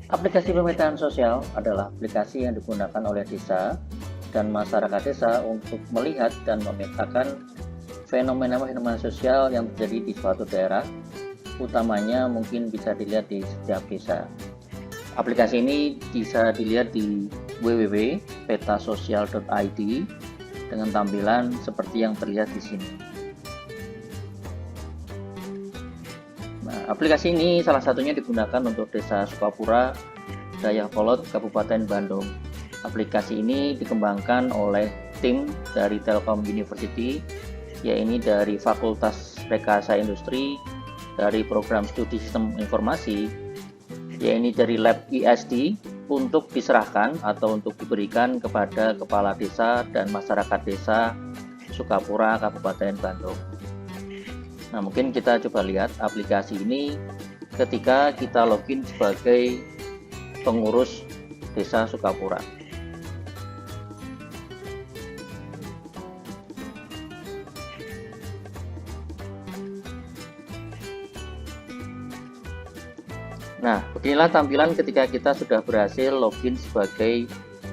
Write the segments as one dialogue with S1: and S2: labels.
S1: Aplikasi pemetaan sosial adalah aplikasi yang digunakan oleh desa dan masyarakat desa untuk melihat dan memetakan fenomena-fenomena sosial yang terjadi di suatu daerah, utamanya mungkin bisa dilihat di setiap desa. Aplikasi ini bisa dilihat di www.petasosial.id dengan tampilan seperti yang terlihat di sini. Nah, aplikasi ini salah satunya digunakan untuk Desa Sukapura, Dayakolot, Kabupaten Bandung. Aplikasi ini dikembangkan oleh tim dari Telkom University, yaitu dari Fakultas Rekayasa Industri, dari Program Studi Sistem Informasi, yaitu dari Lab ISD, untuk diserahkan atau untuk diberikan kepada kepala desa dan masyarakat desa Sukapura, Kabupaten Bandung. Nah, mungkin kita coba lihat aplikasi ini ketika kita login sebagai pengurus Desa Sukapura. Nah, beginilah tampilan ketika kita sudah berhasil login sebagai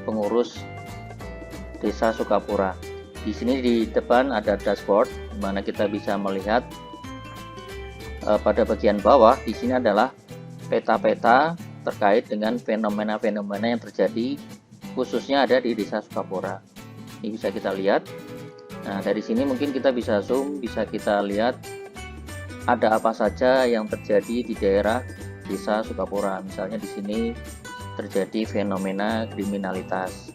S1: pengurus Desa Sukapura. Di sini di depan ada dashboard, di mana kita bisa melihat pada bagian bawah. Di sini adalah peta-peta terkait dengan fenomena-fenomena yang terjadi, khususnya ada di Desa Sukapura. Ini bisa kita lihat. Nah, dari sini mungkin kita bisa zoom, bisa kita lihat ada apa saja yang terjadi di daerah Desa Sukapura. Misalnya di sini terjadi fenomena kriminalitas.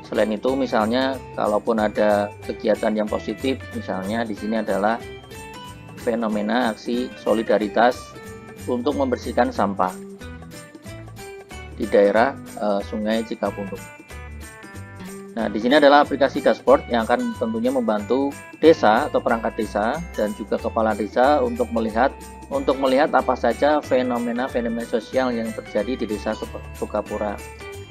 S1: Selain itu, misalnya kalaupun ada kegiatan yang positif, misalnya di sini adalah fenomena aksi solidaritas untuk membersihkan sampah di daerah Sungai Cikapundung. Nah, di sini adalah aplikasi dashboard yang akan tentunya membantu desa atau perangkat desa dan juga kepala desa untuk melihat apa saja fenomena-fenomena sosial yang terjadi di Desa Sukapura.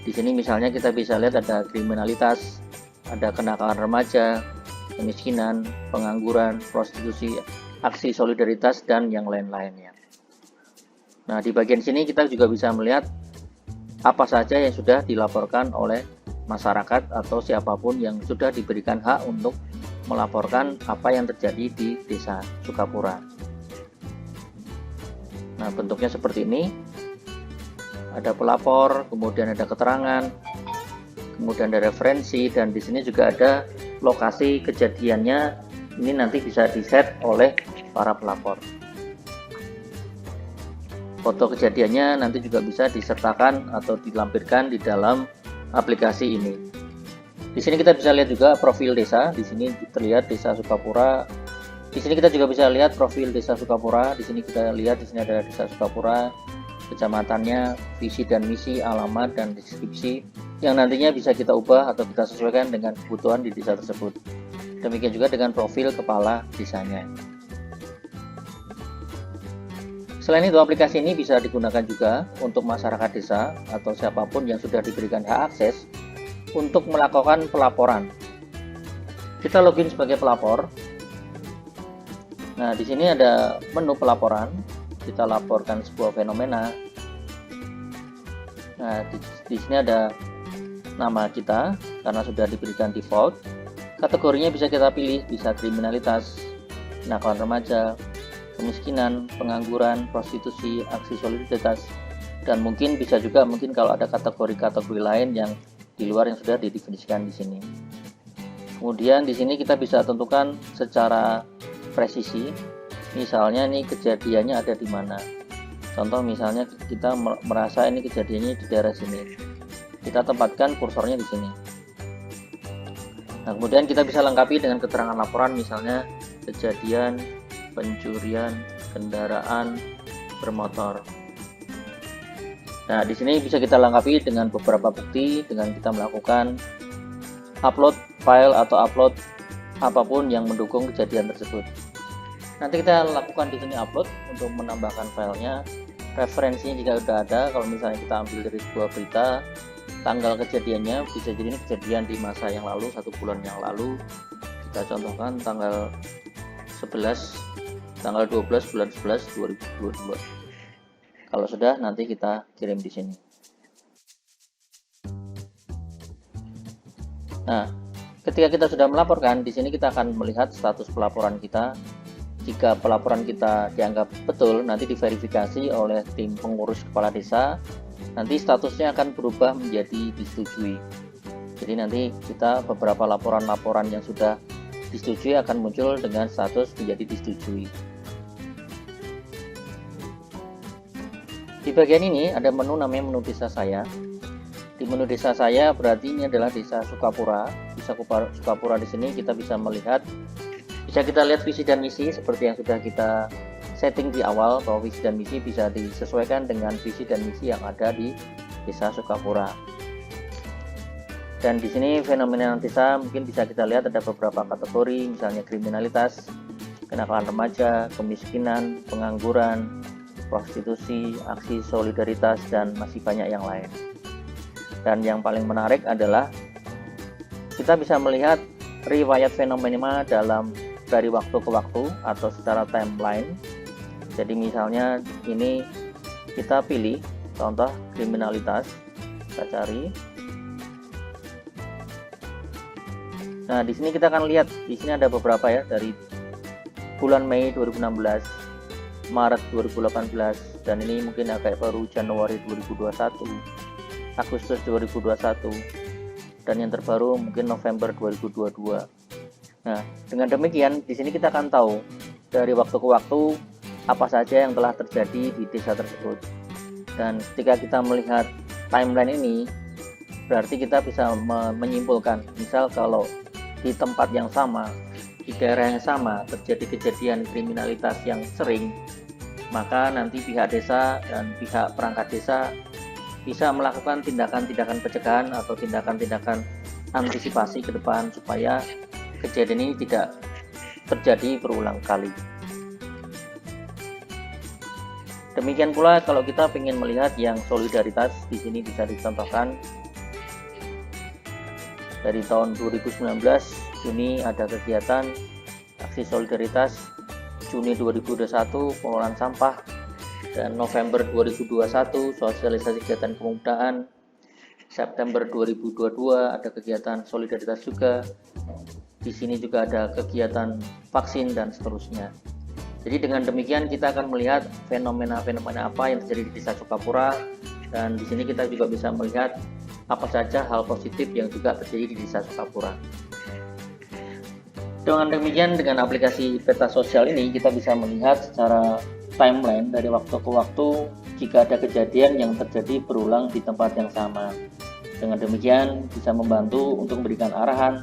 S1: Di sini misalnya kita bisa lihat ada kriminalitas, ada kenakalan remaja, kemiskinan, pengangguran, prostitusi, aksi solidaritas, dan yang lain-lainnya. Nah, di bagian sini kita juga bisa melihat apa saja yang sudah dilaporkan oleh masyarakat atau siapapun yang sudah diberikan hak untuk melaporkan apa yang terjadi di Desa Sukapura. Nah, bentuknya seperti ini. Ada pelapor, kemudian ada keterangan, kemudian ada referensi, dan di sini juga ada lokasi kejadiannya. Ini nanti bisa di-set oleh para pelapor. Foto kejadiannya nanti juga bisa disertakan atau dilampirkan di dalam aplikasi ini. Di sini kita bisa lihat juga profil desa. Di sini terlihat Desa Sukapura. Di sini kita juga bisa lihat profil Desa Sukapura. Di sini kita lihat di sini ada Desa Sukapura, kecamatannya, visi dan misi, alamat, dan deskripsi yang nantinya bisa kita ubah atau kita sesuaikan dengan kebutuhan di desa tersebut. Demikian juga dengan profil kepala desanya. Selain itu, aplikasi ini bisa digunakan juga untuk masyarakat desa atau siapapun yang sudah diberikan hak akses untuk melakukan pelaporan. Kita login sebagai pelapor. Nah, di sini ada menu pelaporan. Kita laporkan sebuah fenomena. Nah, di sini ada nama kita karena sudah diberikan default. Kategorinya bisa kita pilih, bisa kriminalitas, kenakalan remaja, kemiskinan, pengangguran, prostitusi, aksi solidaritas, dan mungkin bisa juga kalau ada kategori-kategori lain yang di luar yang sudah didefinisikan di sini. Kemudian di sini kita bisa tentukan secara presisi, misalnya ini kejadiannya ada di mana. Contoh misalnya kita merasa ini kejadiannya di daerah sini, kita tempatkan kursornya di sini. Nah, kemudian kita bisa lengkapi dengan keterangan laporan, misalnya kejadian pencurian kendaraan bermotor. Nah, di sini bisa kita lengkapi dengan beberapa bukti dengan kita melakukan upload file atau upload apapun yang mendukung kejadian tersebut. Nanti kita lakukan di sini upload untuk menambahkan filenya. Referensinya jika sudah ada, kalau misalnya kita ambil dari sebuah berita, tanggal kejadiannya bisa jadi ini kejadian di masa yang lalu, 1 bulan yang lalu. Kita contohkan tanggal 12 bulan 11 2022. Kalau sudah, nanti kita kirim di sini. Nah, ketika kita sudah melaporkan, di sini kita akan melihat status pelaporan kita. Jika pelaporan kita dianggap betul, nanti diverifikasi oleh tim pengurus kepala desa, nanti statusnya akan berubah menjadi disetujui. Jadi nanti kita beberapa laporan-laporan yang sudah disetujui akan muncul dengan status menjadi disetujui. Di bagian ini ada menu namanya menu desa saya. Di menu desa saya berarti ini adalah desa Sukapura. Desa Sukapura di sini kita bisa melihat, bisa kita lihat visi dan misi seperti yang sudah kita setting di awal, bahwa visi dan misi bisa disesuaikan dengan visi dan misi yang ada di desa Sukapura. Dan di sini fenomena desa mungkin bisa kita lihat ada beberapa kategori, misalnya kriminalitas, kenakalan remaja, kemiskinan, pengangguran, prostitusi, aksi solidaritas, dan masih banyak yang lain. Dan yang paling menarik adalah kita bisa melihat riwayat fenomena dari waktu ke waktu atau secara timeline. Jadi misalnya ini kita pilih contoh kriminalitas, kita cari. Nah, di sini kita akan lihat, di sini ada beberapa ya, dari bulan Mei 2016, Maret 2018, dan ini mungkin agak baru Januari 2021, Agustus 2021, dan yang terbaru mungkin November 2022. Nah, dengan demikian di sini kita akan tahu dari waktu ke waktu apa saja yang telah terjadi di desa tersebut. Dan ketika kita melihat timeline ini, berarti kita bisa menyimpulkan, misal kalau di tempat yang sama, di daerah yang sama terjadi kejadian kriminalitas yang sering, maka nanti pihak desa dan pihak perangkat desa bisa melakukan tindakan-tindakan pencegahan atau tindakan-tindakan antisipasi ke depan supaya kejadian ini tidak terjadi berulang kali. Demikian pula kalau kita ingin melihat yang solidaritas, di sini bisa dicontohkan dari tahun 2019 Juni ada kegiatan aksi solidaritas, Juni 2021 pengelolaan sampah, dan November 2021 sosialisasi kegiatan kemudaan, September 2022 ada kegiatan solidaritas juga. Di sini juga ada kegiatan vaksin dan seterusnya. Jadi dengan demikian kita akan melihat fenomena-fenomena apa yang terjadi di desa Sukapura, dan di sini kita juga bisa melihat apa saja hal positif yang juga terjadi di desa Sukapura. Dengan demikian, dengan aplikasi peta sosial ini kita bisa melihat secara timeline dari waktu ke waktu jika ada kejadian yang terjadi berulang di tempat yang sama. Dengan demikian bisa membantu untuk memberikan arahan,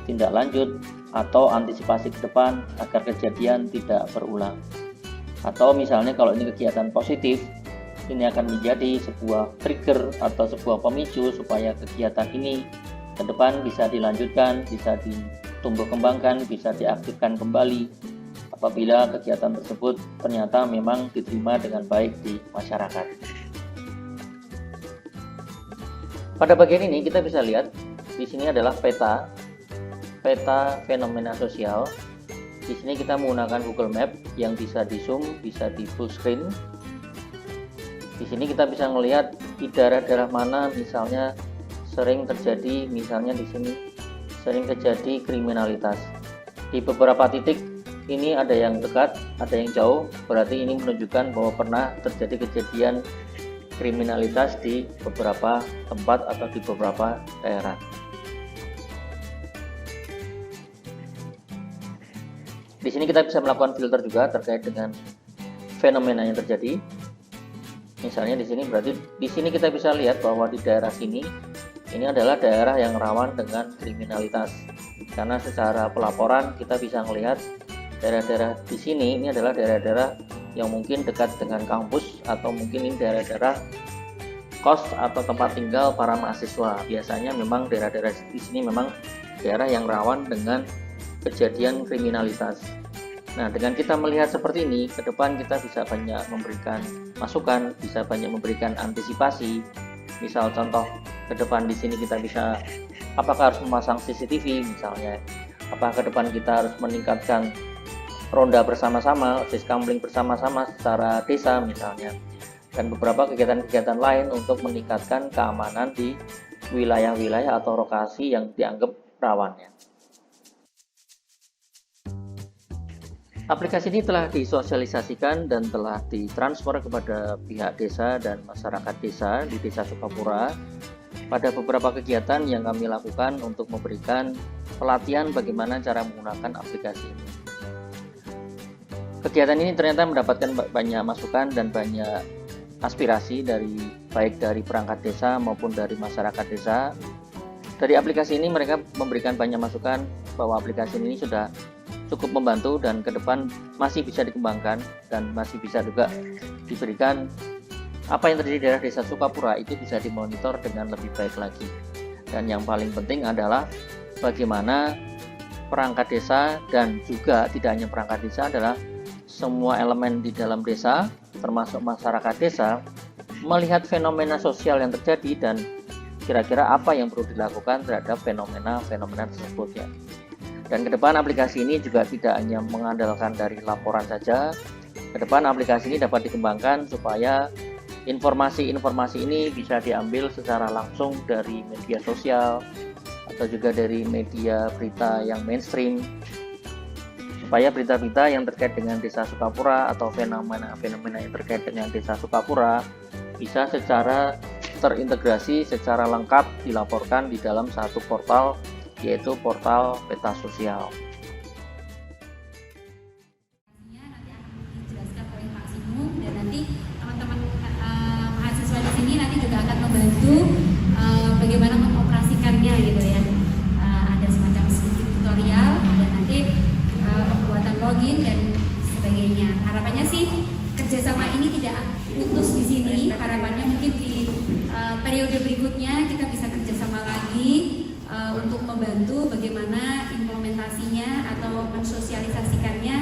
S1: tindak lanjut, atau antisipasi ke depan agar kejadian tidak berulang. Atau misalnya kalau ini kegiatan positif, ini akan menjadi sebuah trigger atau sebuah pemicu supaya kegiatan ini ke depan bisa dilanjutkan, bisa ditumbuh kembangkan, bisa diaktifkan kembali apabila kegiatan tersebut ternyata memang diterima dengan baik di masyarakat. Pada bagian ini kita bisa lihat di sini adalah peta fenomena sosial. Di sini kita menggunakan Google Map yang bisa di zoom, bisa di full screen. Di sini kita bisa melihat di daerah-daerah mana misalnya sering terjadi, misalnya di sini sering terjadi kriminalitas. Di beberapa titik ini ada yang dekat, ada yang jauh, berarti ini menunjukkan bahwa pernah terjadi kejadian kriminalitas di beberapa tempat atau di beberapa daerah. Di sini kita bisa melakukan filter juga terkait dengan fenomena yang terjadi. Misalnya di sini berarti di sini kita bisa lihat bahwa di daerah sini ini adalah daerah yang rawan dengan kriminalitas. Karena secara pelaporan kita bisa melihat daerah-daerah di sini ini adalah daerah-daerah yang mungkin dekat dengan kampus atau mungkin ini daerah-daerah kos atau tempat tinggal para mahasiswa. Biasanya memang daerah-daerah di sini memang daerah yang rawan dengan kejadian kriminalitas. Nah, dengan kita melihat seperti ini, ke depan kita bisa banyak memberikan masukan, bisa banyak memberikan antisipasi. Misal contoh ke depan di sini kita bisa, apakah harus memasang CCTV misalnya, apakah ke depan kita harus meningkatkan ronda bersama-sama, siskamling bersama-sama secara desa misalnya. dan beberapa kegiatan-kegiatan lain untuk meningkatkan keamanan di wilayah-wilayah atau lokasi yang dianggap rawan. Aplikasi ini telah disosialisasikan dan telah ditransfer kepada pihak desa dan masyarakat desa di Desa Sukapura pada beberapa kegiatan yang kami lakukan untuk memberikan pelatihan bagaimana cara menggunakan aplikasi ini. Kegiatan ini ternyata mendapatkan banyak masukan dan banyak aspirasi baik dari perangkat desa maupun dari masyarakat desa. Dari aplikasi ini mereka memberikan banyak masukan bahwa aplikasi ini sudah cukup membantu dan ke depan masih bisa dikembangkan dan masih bisa juga diberikan apa yang terjadi di daerah Desa Sukapura itu bisa dimonitor dengan lebih baik lagi. Dan yang paling penting adalah bagaimana perangkat desa dan juga tidak hanya perangkat desa adalah semua elemen di dalam desa termasuk masyarakat desa melihat fenomena sosial yang terjadi dan kira-kira apa yang perlu dilakukan terhadap fenomena tersebut ya. Dan ke depan aplikasi ini juga tidak hanya mengandalkan dari laporan saja. Ke depan aplikasi ini dapat dikembangkan supaya informasi-informasi ini bisa diambil secara langsung dari media sosial atau juga dari media berita yang mainstream, supaya berita-berita yang terkait dengan Desa Sukapura atau fenomena-fenomena yang terkait dengan Desa Sukapura bisa secara terintegrasi, secara lengkap dilaporkan di dalam satu portal, yaitu portal peta sosial.
S2: Nanti akan dijelaskan oleh Pak Sinu dan nanti teman-teman mahasiswa di sini nanti juga akan membantu bagaimana mengoperasikannya gitu ya. Ada semacam tutorial dan nanti pembuatan login dan sebagainya. Harapannya sih kerjasama ini tidak putus di sini. Harapannya mungkin di periode berikutnya kita bisa kerjasama lagi untuk membantu bagaimana implementasinya atau mensosialisasikannya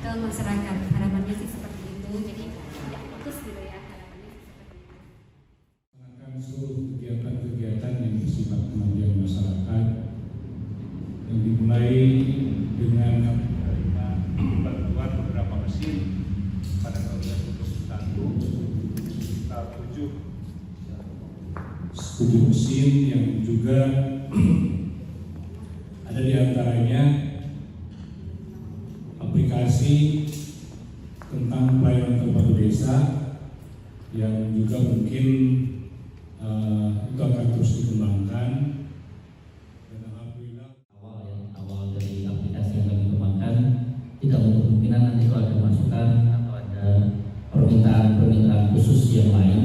S2: ke masyarakat. Harapannya sih seperti itu. Jadi tidak putus gitu ya harapannya.
S3: Melaksanakan seluruh kegiatan-kegiatan yang bersifat pengabdian masyarakat yang dimulai dengan bantuan beberapa mesin pada tahun 2021 kita 7 mesin yang juga ada di antaranya aplikasi tentang pelayanan terpadu desa yang juga mungkin itu akan terus dikembangkan. Dan alhamdulillah
S4: awal dari aplikasi yang kami kembangkan tidak untuk kemungkinan nanti kalau ada masukan atau ada permintaan khusus yang lain